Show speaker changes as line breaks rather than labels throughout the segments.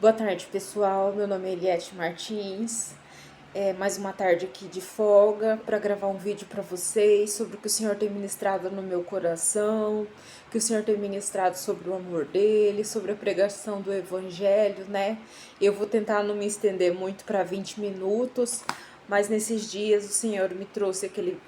Boa tarde, pessoal. Meu nome é Eliette Martins. Mais uma tarde aqui de folga para gravar um vídeo para vocês sobre o que o Senhor tem ministrado no meu coração, que o Senhor tem ministrado sobre o amor dele, sobre a pregação do Evangelho, né? Eu vou tentar não me estender muito para 20 minutos, mas nesses dias o Senhor me trouxe aquele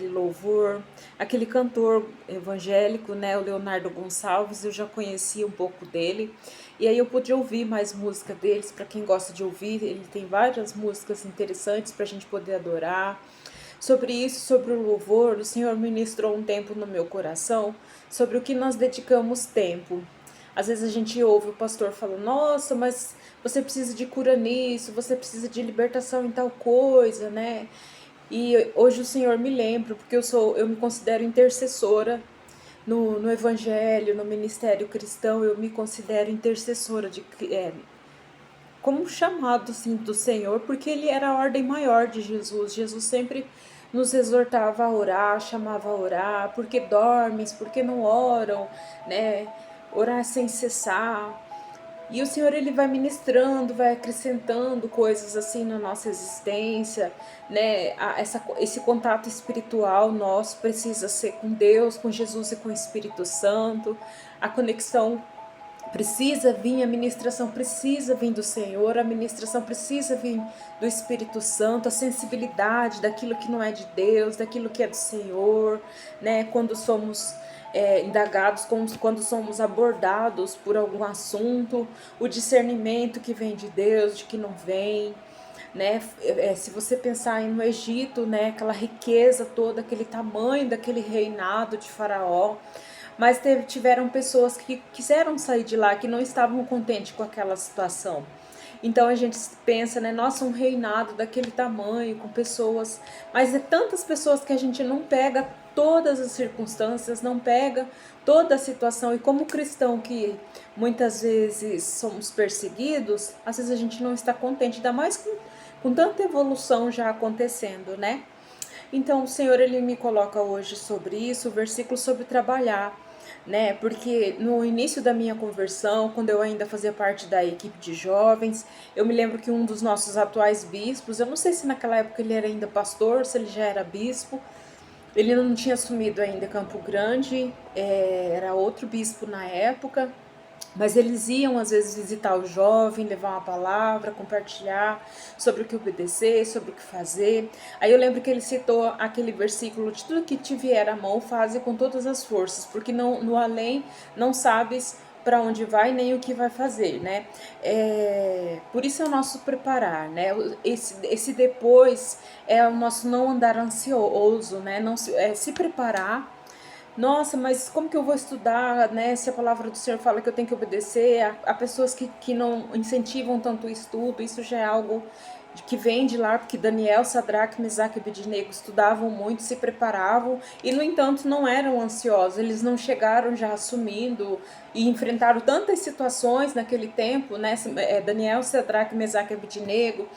louvor, aquele cantor evangélico, né, o Leonardo Gonçalves. Eu já conhecia um pouco dele, e aí eu pude ouvir mais música deles. Para quem gosta de ouvir, ele tem várias músicas interessantes para a gente poder adorar. Sobre isso, sobre o louvor, o Senhor ministrou um tempo no meu coração, sobre o que nós dedicamos tempo. Às vezes a gente ouve o pastor falando: nossa, mas você precisa de cura nisso, você precisa de libertação em tal coisa, né? E hoje o Senhor me lembra, porque eu me considero intercessora no Evangelho, no ministério cristão. Eu me considero intercessora como um chamado assim, do Senhor, porque ele era a ordem maior de Jesus. Jesus sempre nos exortava a orar, chamava a orar: porque dormes, porque não oram, né? Orar sem cessar. E o Senhor, ele vai ministrando, vai acrescentando coisas assim na nossa existência, né? Esse contato espiritual nosso precisa ser com Deus, com Jesus e com o Espírito Santo. A conexão precisa vir, a ministração precisa vir do Senhor, a ministração precisa vir do Espírito Santo, a sensibilidade daquilo que não é de Deus, daquilo que é do Senhor, né? Quando somos indagados, quando somos abordados por algum assunto, o discernimento que vem de Deus, de que não vem, né? Se você pensar no Egito, né, aquela riqueza toda, aquele tamanho daquele reinado de Faraó, mas tiveram pessoas que quiseram sair de lá, que não estavam contentes com aquela situação. Então a gente pensa, né, nossa, um reinado daquele tamanho, com pessoas, mas é tantas pessoas que a gente não pega todas as circunstâncias, não pega toda a situação. E como cristão que muitas vezes somos perseguidos, às vezes a gente não está contente, ainda mais com tanta evolução já acontecendo, né? Então o Senhor, ele me coloca hoje sobre isso, o versículo sobre trabalhar, né? Porque no início da minha conversão, quando eu ainda fazia parte da equipe de jovens, eu me lembro que um dos nossos atuais bispos, eu não sei se naquela época ele era ainda pastor, se ele já era bispo, ele não tinha assumido ainda Campo Grande, era outro bispo na época. Mas eles iam às vezes visitar o jovem, levar uma palavra, compartilhar sobre o que obedecer, sobre o que fazer. Aí eu lembro que ele citou aquele versículo: de tudo que te vier à mão, faze com todas as forças, porque no além não sabes para onde vai nem o que vai fazer, né? Por isso é o nosso preparar, né? Esse depois é o nosso não andar ansioso, né? Não se preparar. Nossa, mas como que eu vou estudar, né? Se a palavra do Senhor fala que eu tenho que obedecer, a pessoas que não incentivam tanto o estudo. Isso já é algo que vem de lá, porque Daniel, Sadraque, Mesaque e Abednego estudavam muito, se preparavam e, no entanto, não eram ansiosos. Eles não chegaram já assumindo e enfrentaram tantas situações naquele tempo, né? Daniel, Sadraque, Mesaque e Abednego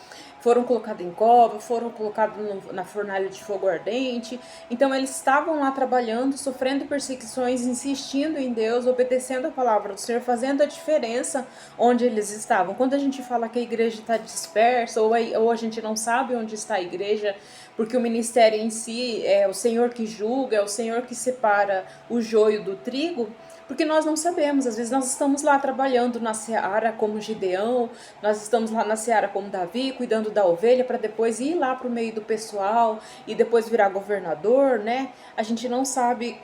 foram colocados em cova, foram colocados na fornalha de fogo ardente. Então eles estavam lá trabalhando, sofrendo perseguições, insistindo em Deus, obedecendo a palavra do Senhor, fazendo a diferença onde eles estavam. Quando a gente fala que a igreja está dispersa, ou a gente não sabe onde está a igreja, porque o ministério em si é o Senhor que julga, é o Senhor que separa o joio do trigo, porque nós não sabemos. Às vezes nós estamos lá trabalhando na seara como Gideão, nós estamos lá na seara como Davi, cuidando da ovelha, para depois ir lá para o meio do pessoal e depois virar governador, né? A gente não sabe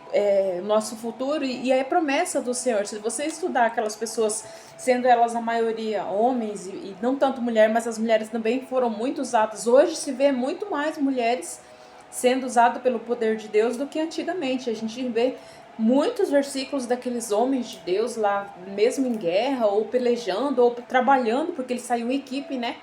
o nosso futuro, e é promessa do Senhor. Se você estudar aquelas pessoas, sendo elas a maioria homens e não tanto mulher, mas as mulheres também foram muito usadas. Hoje se vê muito mais mulheres sendo usado pelo poder de Deus do que antigamente. A gente vê muitos versículos daqueles homens de Deus lá, mesmo em guerra, ou pelejando, ou trabalhando, porque eles saíam em equipe, né,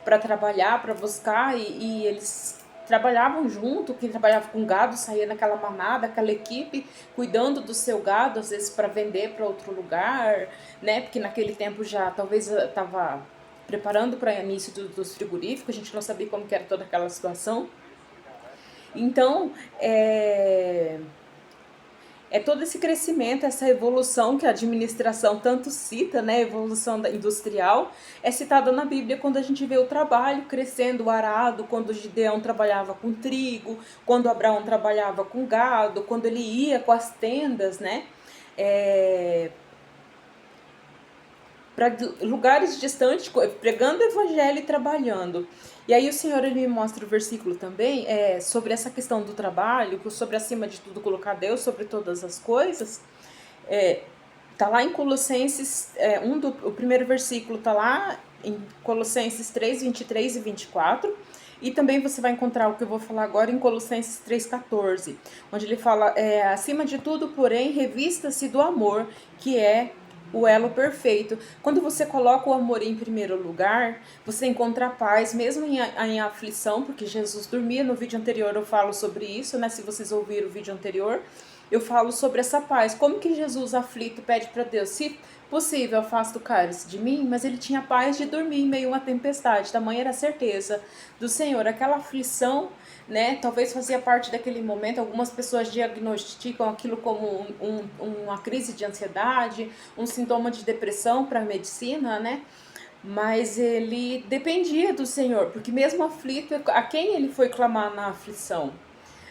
para trabalhar, para buscar, e eles trabalhavam junto. Quem trabalhava com gado saía naquela manada, aquela equipe, cuidando do seu gado, às vezes para vender para outro lugar, né, porque naquele tempo já talvez estava preparando para início dos frigoríficos, a gente não sabia como que era toda aquela situação. Então, é todo esse crescimento, essa evolução que a administração tanto cita, né, evolução industrial, é citada na Bíblia quando a gente vê o trabalho crescendo, o arado, quando Gideão trabalhava com trigo, quando Abraão trabalhava com gado, quando ele ia com as tendas, né, para lugares distantes, pregando o evangelho e trabalhando. E aí o Senhor ele me mostra o versículo também sobre essa questão do trabalho, sobre acima de tudo colocar Deus sobre todas as coisas. Tá lá em Colossenses, o primeiro versículo tá lá em Colossenses 3, 23 e 24. E também você vai encontrar o que eu vou falar agora em Colossenses 3,14, onde ele fala, acima de tudo, porém, revista-se do amor, que é o elo perfeito. Quando você coloca o amor em primeiro lugar, você encontra paz, mesmo em aflição, porque Jesus dormia. No vídeo anterior eu falo sobre isso, né? Se vocês ouviram o vídeo anterior, eu falo sobre essa paz. Como que Jesus aflito pede para Deus, se possível, afasta o cálice de mim, mas ele tinha paz de dormir em meio a uma tempestade. Tamanha era a certeza do Senhor. Aquela aflição, né, talvez fazia parte daquele momento. Algumas pessoas diagnosticam aquilo como uma crise de ansiedade, um sintoma de depressão para a medicina, né? Mas ele dependia do Senhor, porque mesmo aflito, a quem ele foi clamar na aflição?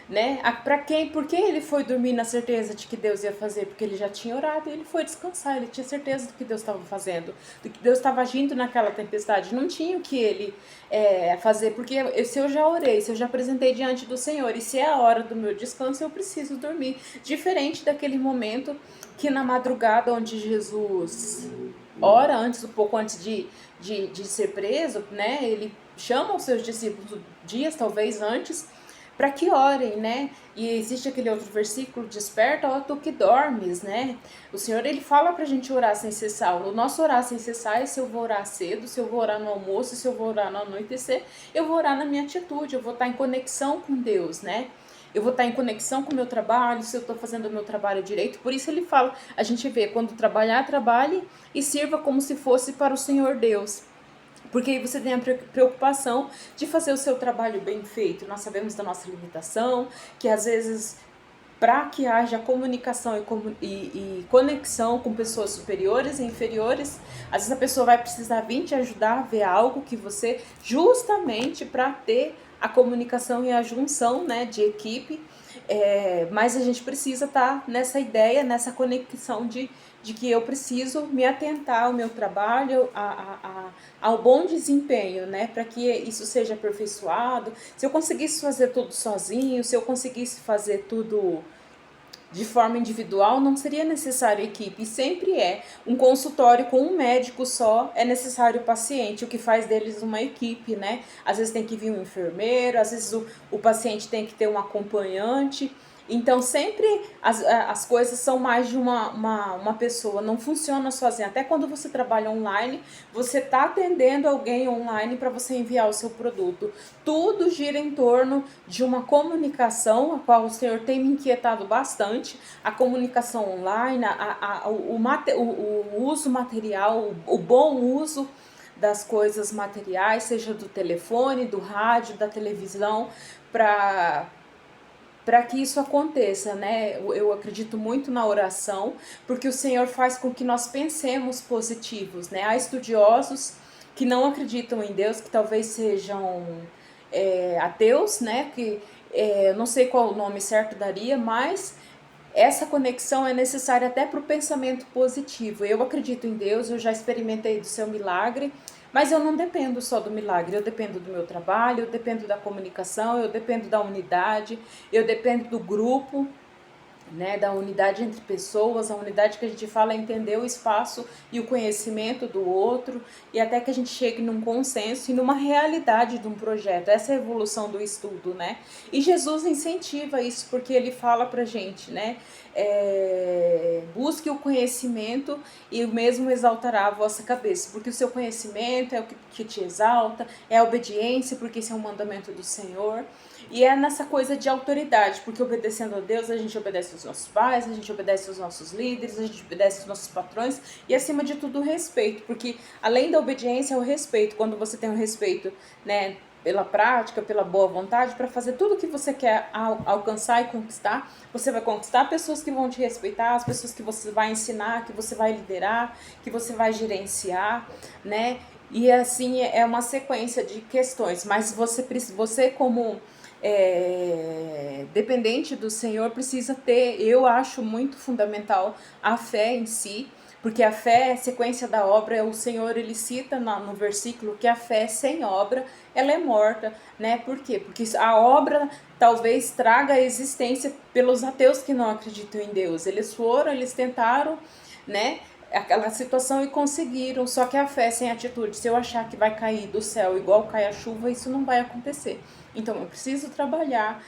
Né? Para quem? Por que ele foi dormir na certeza de que Deus ia fazer? Porque ele já tinha orado e ele foi descansar. Ele tinha certeza do que Deus estava fazendo, do que Deus estava agindo naquela tempestade. Não tinha o que ele fazer, porque se eu já orei, se eu já apresentei diante do Senhor, e se é a hora do meu descanso, eu preciso dormir. Diferente daquele momento que na madrugada onde Jesus ora, um pouco antes de ser preso, né? Ele chama os seus discípulos dias, talvez antes, para que orem, né? E existe aquele outro versículo, desperta, ó tu que dormes, né? O Senhor, ele fala pra gente orar sem cessar. O nosso orar sem cessar é se eu vou orar cedo, se eu vou orar no almoço, se eu vou orar no anoitecer, eu vou orar na minha atitude, eu vou estar em conexão com Deus, né? Eu vou estar em conexão com o meu trabalho, se eu estou fazendo o meu trabalho direito. Por isso ele fala, a gente vê, quando trabalhar, trabalhe e sirva como se fosse para o Senhor Deus. Porque aí você tem a preocupação de fazer o seu trabalho bem feito. Nós sabemos da nossa limitação, que às vezes, para que haja comunicação e conexão com pessoas superiores e inferiores, às vezes a pessoa vai precisar vir te ajudar a ver algo que você, justamente para ter a comunicação e a junção, né, de equipe. Mas a gente precisa estar nessa ideia, nessa conexão de que eu preciso me atentar ao meu trabalho, ao bom desempenho, né? Para que isso seja aperfeiçoado. Se eu conseguisse fazer tudo sozinho, se eu conseguisse fazer tudo de forma individual, não seria necessário equipe. E sempre um consultório com um médico só, é necessário o paciente, o que faz deles uma equipe, né? Às vezes tem que vir um enfermeiro, às vezes o paciente tem que ter um acompanhante. Então, sempre as coisas são mais de uma pessoa, não funciona sozinha. Até quando você trabalha online, você está atendendo alguém online para você enviar o seu produto. Tudo gira em torno de uma comunicação, a qual o Senhor tem me inquietado bastante, a comunicação online, o uso material, o bom uso das coisas materiais, seja do telefone, do rádio, da televisão, para que isso aconteça, né? Eu acredito muito na oração, porque o Senhor faz com que nós pensemos positivos, né? Há estudiosos que não acreditam em Deus, que talvez sejam ateus, né? Que não sei qual o nome certo daria, mas essa conexão é necessária até para o pensamento positivo. Eu acredito em Deus, eu já experimentei do seu milagre, mas eu não dependo só do milagre, eu dependo do meu trabalho, eu dependo da comunicação, eu dependo da unidade, eu dependo do grupo, né, da unidade entre pessoas. A unidade que a gente fala é entender o espaço e o conhecimento do outro, e até que a gente chegue num consenso e numa realidade de um projeto. Essa é a evolução do estudo, né? E Jesus incentiva isso, porque ele fala pra gente, né? Busque o conhecimento e o mesmo exaltará a vossa cabeça, porque o seu conhecimento é o que te exalta, é a obediência, porque esse é um mandamento do Senhor. E é nessa coisa de autoridade, porque obedecendo a Deus, a gente obedece aos nossos pais, a gente obedece aos nossos líderes, a gente obedece aos nossos patrões e, acima de tudo, o respeito, porque além da obediência é o respeito. Quando você tem o respeito, né, pela prática, pela boa vontade, para fazer tudo que você quer alcançar e conquistar. Você vai conquistar pessoas que vão te respeitar, as pessoas que você vai ensinar, que você vai liderar, que você vai gerenciar, né? E assim é uma sequência de questões, mas você como dependente do Senhor precisa ter, eu acho muito fundamental a fé em si, porque a fé é sequência da obra. O Senhor, ele cita no versículo que a fé sem obra, ela é morta, né? Por quê? Porque a obra talvez traga a existência pelos ateus que não acreditam em Deus. Eles tentaram, né, aquela situação e conseguiram, só que a fé sem atitude, se eu achar que vai cair do céu igual cai a chuva, isso não vai acontecer. Então eu preciso trabalhar,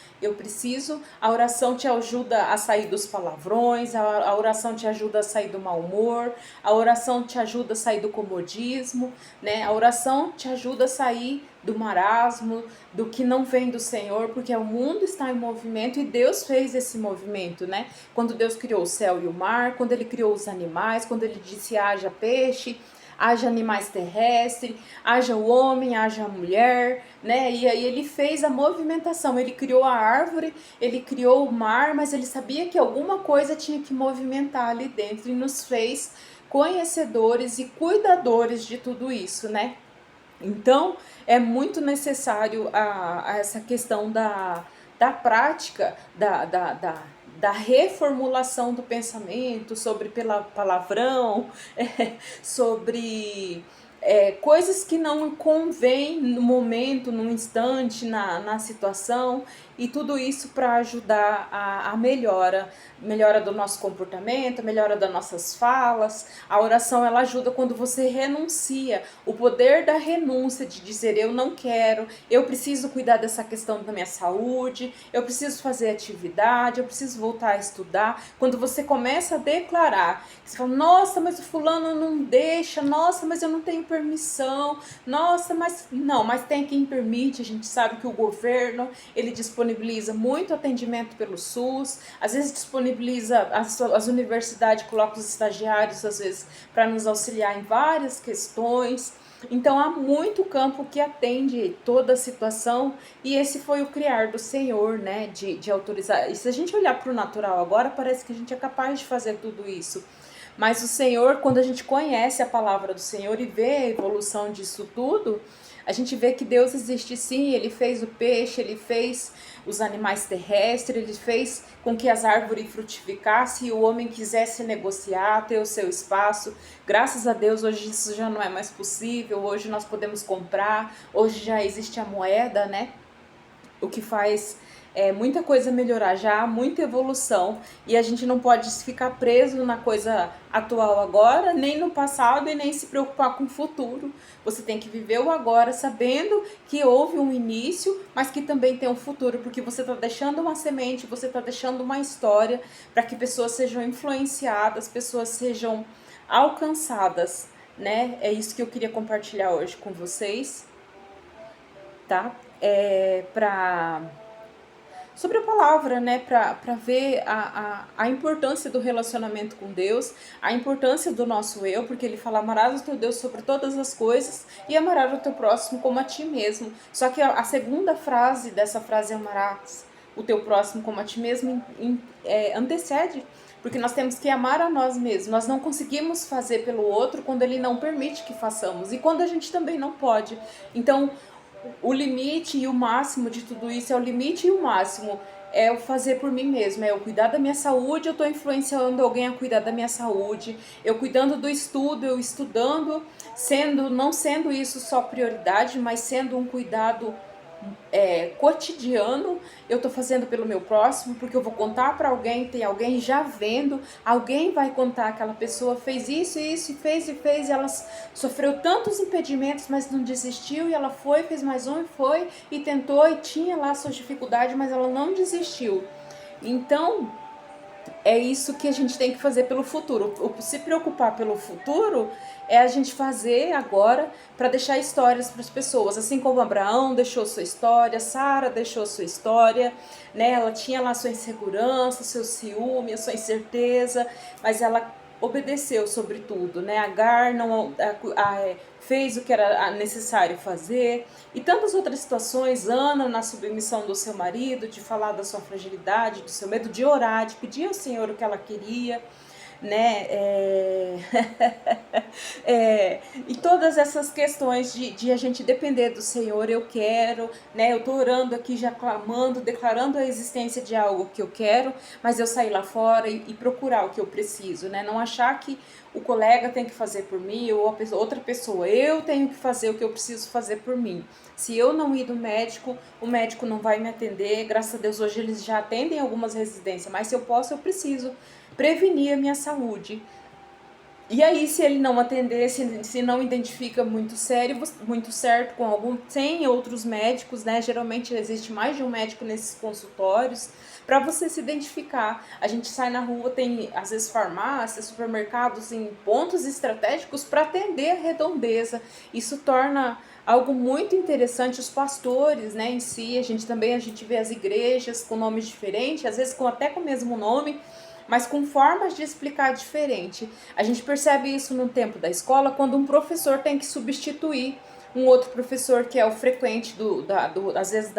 a oração te ajuda a sair dos palavrões, a oração te ajuda a sair do mau humor, a oração te ajuda a sair do comodismo, né? A oração te ajuda a sair do marasmo, do que não vem do Senhor, porque o mundo está em movimento e Deus fez esse movimento, né? Quando Deus criou o céu e o mar, quando ele criou os animais, quando ele disse haja peixe, haja animais terrestres, haja o homem, haja a mulher, né? E aí ele fez a movimentação, ele criou a árvore, ele criou o mar, mas ele sabia que alguma coisa tinha que movimentar ali dentro e nos fez conhecedores e cuidadores de tudo isso, né? Então, é muito necessário a essa questão da prática, da reformulação do pensamento, sobre pela palavrão, sobre coisas que não convém no momento, no instante, na situação, e tudo isso para ajudar a melhora do nosso comportamento, melhora das nossas falas. A oração, ela ajuda quando você renuncia, o poder da renúncia, de dizer eu não quero, eu preciso cuidar dessa questão da minha saúde, eu preciso fazer atividade, eu preciso voltar a estudar. Quando você começa a declarar, você fala, nossa, mas o fulano não deixa, nossa, mas eu não tenho permissão, nossa, mas não, mas tem quem permite. A gente sabe que o governo, ele disponibiliza muito atendimento pelo SUS, às vezes disponibiliza, as universidades colocam os estagiários, às vezes, para nos auxiliar em várias questões. Então há muito campo que atende toda a situação, e esse foi o criar do Senhor, né, de autorizar. E se a gente olhar para o natural agora, parece que a gente é capaz de fazer tudo isso. Mas o Senhor, quando a gente conhece a palavra do Senhor e vê a evolução disso tudo, a gente vê que Deus existe sim. Ele fez o peixe, ele fez os animais terrestres, ele fez com que as árvores frutificassem e o homem quisesse negociar, ter o seu espaço. Graças a Deus, hoje isso já não é mais possível, hoje nós podemos comprar, hoje já existe a moeda, né? O que faz muita coisa melhorar, já há muita evolução, e a gente não pode ficar preso na coisa atual agora, nem no passado, e nem se preocupar com o futuro. Você tem que viver o agora, sabendo que houve um início, mas que também tem um futuro, porque você está deixando uma semente, você está deixando uma história para que pessoas sejam influenciadas, pessoas sejam alcançadas, né? É isso que eu queria compartilhar hoje com vocês, tá? Sobre a palavra, né, para ver a importância do relacionamento com Deus, a importância do nosso eu, porque ele fala, amarás o teu Deus sobre todas as coisas e amarás o teu próximo como a ti mesmo. Só que a segunda frase dessa frase, amarás o teu próximo como a ti mesmo, antecede, porque nós temos que amar a nós mesmos. Nós não conseguimos fazer pelo outro quando ele não permite que façamos, e quando a gente também não pode. Então, o limite e o máximo de tudo isso é o limite e o máximo. É eu fazer por mim mesmo, é eu cuidar da minha saúde, eu estou influenciando alguém a cuidar da minha saúde, eu cuidando do estudo, eu estudando, não sendo isso só prioridade, mas sendo um cuidado cotidiano. Eu tô fazendo pelo meu próximo, porque eu vou contar para alguém, tem alguém já vendo, alguém vai contar, aquela pessoa fez isso, e fez, e ela sofreu tantos impedimentos, mas não desistiu, e ela foi, fez mais um, e foi, e tentou, e tinha lá suas dificuldades, mas ela não desistiu. Então, é isso que a gente tem que fazer pelo futuro. Se preocupar pelo futuro é a gente fazer agora para deixar histórias para as pessoas. Assim como Abraão deixou sua história, Sara deixou sua história, né? Ela tinha lá sua insegurança, seu ciúme, a sua incerteza, mas ela obedeceu sobre tudo, né? Agar não fez o que era necessário fazer, e tantas outras situações. Ana na submissão do seu marido, de falar da sua fragilidade, do seu medo, de orar, de pedir ao Senhor o que ela queria, né? E todas essas questões de a gente depender do Senhor. Eu quero, né? Eu tô orando aqui, já clamando, declarando a existência de algo que eu quero, mas eu sair lá fora e procurar o que eu preciso, né? Não achar que o colega tem que fazer por mim ou outra pessoa. Eu tenho que fazer o que eu preciso fazer por mim. Se eu não ir no médico, o médico não vai me atender. Graças a Deus hoje eles já atendem algumas residências, mas se eu posso, eu preciso prevenir a minha saúde. E aí, se ele não atender, se não identifica muito sério, muito certo com algum, tem outros médicos, né? Geralmente existe mais de um médico nesses consultórios, para você se identificar. A gente sai na rua, tem às vezes farmácias, supermercados em pontos estratégicos para atender a redondeza. Isso torna algo muito interessante. Os pastores, né, em si, a gente vê as igrejas com nomes diferentes, às vezes até com o mesmo nome, mas com formas de explicar diferente. A gente percebe isso no tempo da escola, quando um professor tem que substituir um outro professor que é o frequente às vezes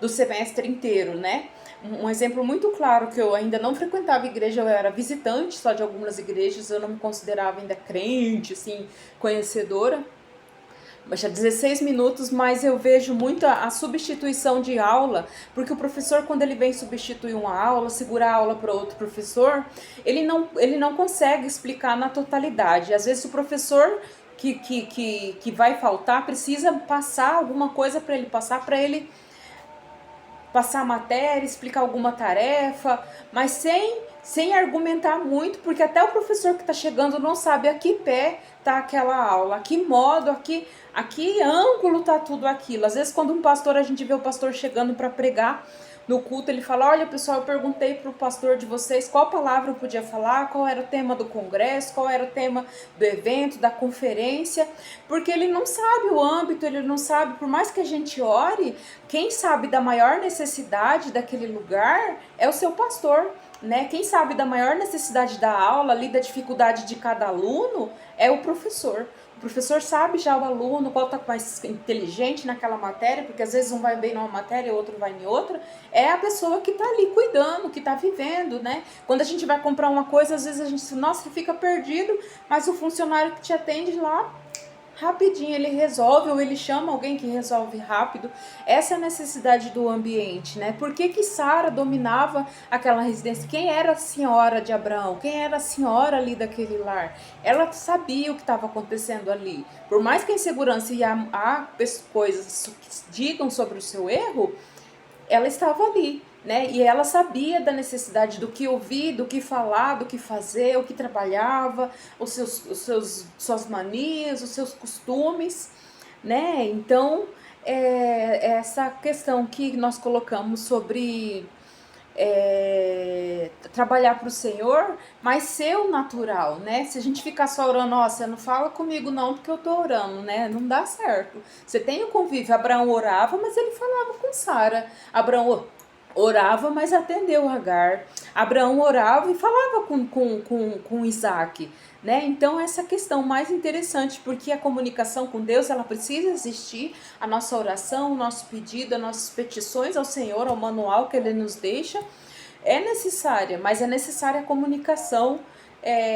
do semestre inteiro, né? Um exemplo muito claro, que eu ainda não frequentava igreja, eu era visitante só de algumas igrejas, eu não me considerava ainda crente, assim, conhecedora. Já 16 minutos, mas eu vejo muito a substituição de aula, porque o professor, quando ele vem substituir uma aula, segurar a aula para outro professor, ele não consegue explicar na totalidade. Às vezes o professor que vai faltar precisa passar alguma coisa para ele passar a matéria, explicar alguma tarefa, mas sem argumentar muito, porque até o professor que está chegando não sabe a que pé está aquela aula, a que modo, a que ângulo está tudo aquilo. Às vezes, quando a gente vê o pastor chegando para pregar no culto, ele fala: olha, pessoal, eu perguntei para o pastor de vocês qual palavra eu podia falar, qual era o tema do congresso, qual era o tema do evento, da conferência, porque ele não sabe o âmbito, ele não sabe. Por mais que a gente ore, quem sabe da maior necessidade daquele lugar é o seu pastor, né? Quem sabe da maior necessidade da aula, ali, da dificuldade de cada aluno, é o professor. O professor sabe já o aluno qual está mais inteligente naquela matéria, porque às vezes um vai bem numa matéria e o outro vai em outra. É a pessoa que está ali cuidando, que está vivendo, né? Quando a gente vai comprar uma coisa, às vezes a gente, nossa, fica perdido, mas o funcionário que te atende lá, rapidinho ele resolve, ou ele chama alguém que resolve rápido. Essa é a necessidade do ambiente, né? Por que Sara dominava aquela residência? Quem era a senhora de Abraão? Quem era a senhora ali daquele lar? Ela sabia o que estava acontecendo ali. Por mais que a insegurança e há coisas que digam sobre o seu erro, ela estava ali, né? E ela sabia da necessidade do que ouvir, do que falar, do que fazer, o que trabalhava, suas manias, os seus costumes, né? Então, essa questão que nós colocamos sobre trabalhar para o Senhor, mas ser o natural, né? Se a gente ficar só orando, nossa, não fala comigo não, porque eu tô orando, né? Não dá certo. Você tem o convívio. Abraão orava, mas ele falava com Sara. Abraão orava, mas atendeu Agar. Abraão orava e falava com Isaac, né? Então essa questão mais interessante, porque a comunicação com Deus, ela precisa existir. A nossa oração, o nosso pedido, as nossas petições ao Senhor, ao manual que Ele nos deixa, é necessária, mas é necessária a comunicação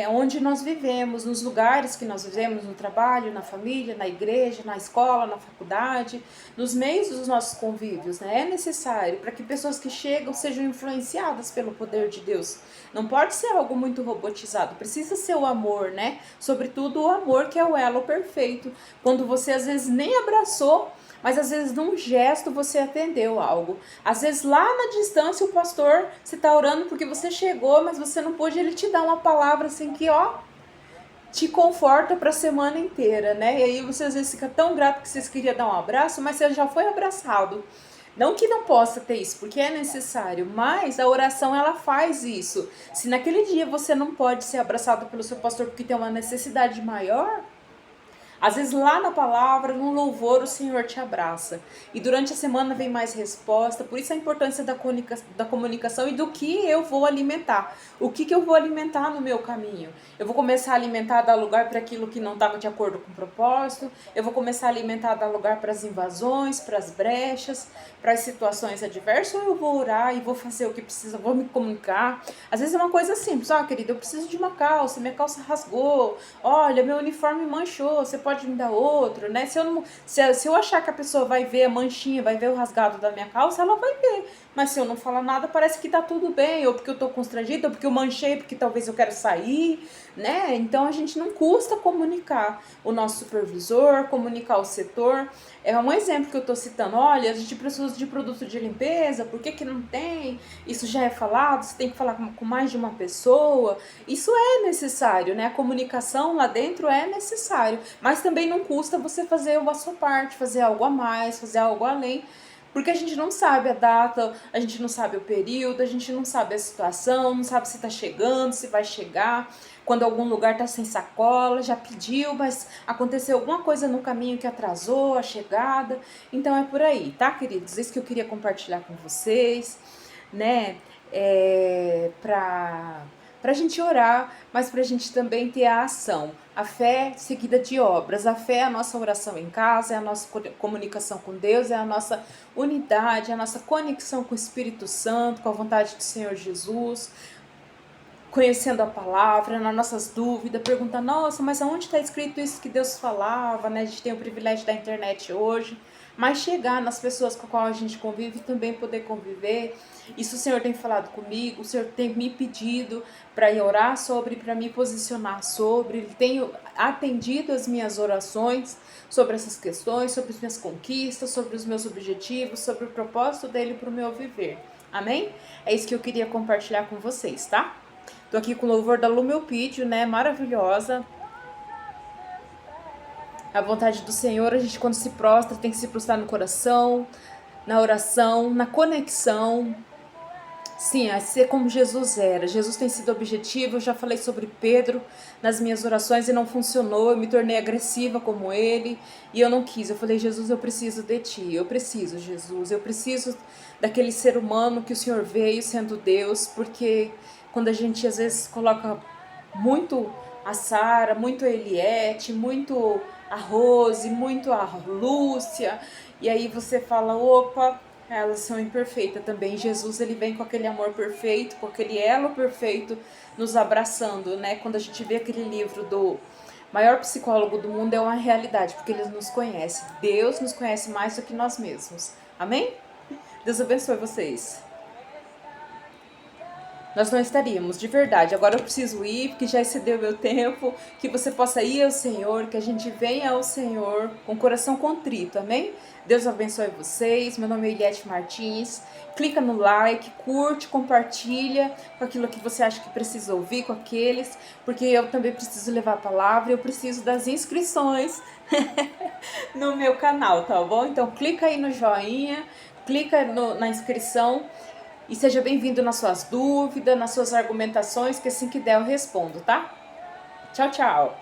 onde nós vivemos, nos lugares que nós vivemos, no trabalho, na família, na igreja, na escola, na faculdade, nos meios dos nossos convívios, né? É necessário para que pessoas que chegam sejam influenciadas pelo poder de Deus. Não pode ser algo muito robotizado, precisa ser o amor, né? Sobretudo o amor, que é o elo perfeito. Quando você às vezes nem abraçou, mas às vezes num gesto você atendeu algo. Às vezes lá na distância o pastor, você está orando porque você chegou, mas você não pôde, ele te dá uma palavra assim que, ó, te conforta para a semana inteira, né? E aí você às vezes fica tão grato que você queria dar um abraço, mas você já foi abraçado. Não que não possa ter isso, porque é necessário, mas a oração ela faz isso. Se naquele dia você não pode ser abraçado pelo seu pastor porque tem uma necessidade maior, Às vezes lá na palavra, no louvor, o Senhor te abraça. E durante a semana vem mais resposta. Por isso a importância da comunicação e do que eu vou alimentar. O que eu vou alimentar no meu caminho. Eu vou começar a alimentar, dar lugar para aquilo que não estava de acordo com o propósito. Eu vou começar a alimentar, dar lugar para as invasões, para as brechas, para as situações adversas. Ou eu vou orar e vou fazer o que precisa, vou me comunicar. Às vezes é uma coisa simples. Querida, eu preciso de uma calça, minha calça rasgou. Olha, meu uniforme manchou, você pode me dar outro, né? Se eu achar que a pessoa vai ver a manchinha, vai ver o rasgado da minha calça, ela vai ver. Mas se eu não falar nada, parece que tá tudo bem, ou porque eu tô constrangida, ou porque eu manchei, porque talvez eu quero sair, né? Então a gente não custa comunicar o nosso supervisor, comunicar o setor. É um exemplo que eu tô citando. Olha, a gente precisa de produto de limpeza, por que não tem? Isso já é falado, você tem que falar com mais de uma pessoa. Isso é necessário, né? A comunicação lá dentro é necessário, mas também não custa você fazer a sua parte, fazer algo a mais, fazer algo além, porque a gente não sabe a data, a gente não sabe o período, a gente não sabe a situação, não sabe se está chegando, se vai chegar, quando algum lugar está sem sacola, já pediu, mas aconteceu alguma coisa no caminho que atrasou a chegada. Então é por aí, tá, queridos? Isso que eu queria compartilhar com vocês, né? Para a gente orar, mas para a gente também ter a ação. A fé seguida de obras. A fé é a nossa oração em casa, é a nossa comunicação com Deus, é a nossa unidade, é a nossa conexão com o Espírito Santo, com a vontade do Senhor Jesus, conhecendo a palavra, nas nossas dúvidas, perguntando, nossa, mas aonde está escrito isso que Deus falava, né? A gente tem o privilégio da internet hoje, mas chegar nas pessoas com as quais a gente convive e também poder conviver. Isso o Senhor tem falado comigo, o Senhor tem me pedido para ir orar sobre, para me posicionar sobre, Ele tem atendido as minhas orações sobre essas questões, sobre as minhas conquistas, sobre os meus objetivos, sobre o propósito dEle para o meu viver. Amém? É isso que eu queria compartilhar com vocês, tá? Tô aqui com o louvor da Lumelpídio, né? Maravilhosa. A vontade do Senhor, a gente quando se prostra tem que se prostrar no coração, na oração, na conexão. Sim, a ser como Jesus era. Jesus tem sido objetivo. Eu já falei sobre Pedro nas minhas orações e não funcionou. Eu me tornei agressiva como ele e eu não quis. Eu falei, Jesus, eu preciso de ti. Eu preciso, Jesus. Eu preciso daquele ser humano que o Senhor veio sendo Deus, porque quando a gente às vezes coloca muito a Sara, muito a Eliette, muito a Rose, muito a Lúcia, e aí você fala, opa, elas são imperfeitas também. Jesus, ele vem com aquele amor perfeito, com aquele elo perfeito, nos abraçando, né? Quando a gente vê aquele livro do maior psicólogo do mundo, é uma realidade, porque ele nos conhece. Deus nos conhece mais do que nós mesmos. Amém? Deus abençoe vocês. Nós não estaríamos, de verdade. Agora eu preciso ir, porque já excedeu meu tempo. Que você possa ir ao Senhor, que a gente venha ao Senhor com o coração contrito, amém? Deus abençoe vocês. Meu nome é Eliette Martins. Clica no like, curte, compartilha com aquilo que você acha que precisa ouvir, com aqueles, porque eu também preciso levar a palavra, eu preciso das inscrições no meu canal, tá bom? Então clica aí no joinha, clica na inscrição. E seja bem-vindo nas suas dúvidas, nas suas argumentações, que assim que der eu respondo, tá? Tchau, tchau!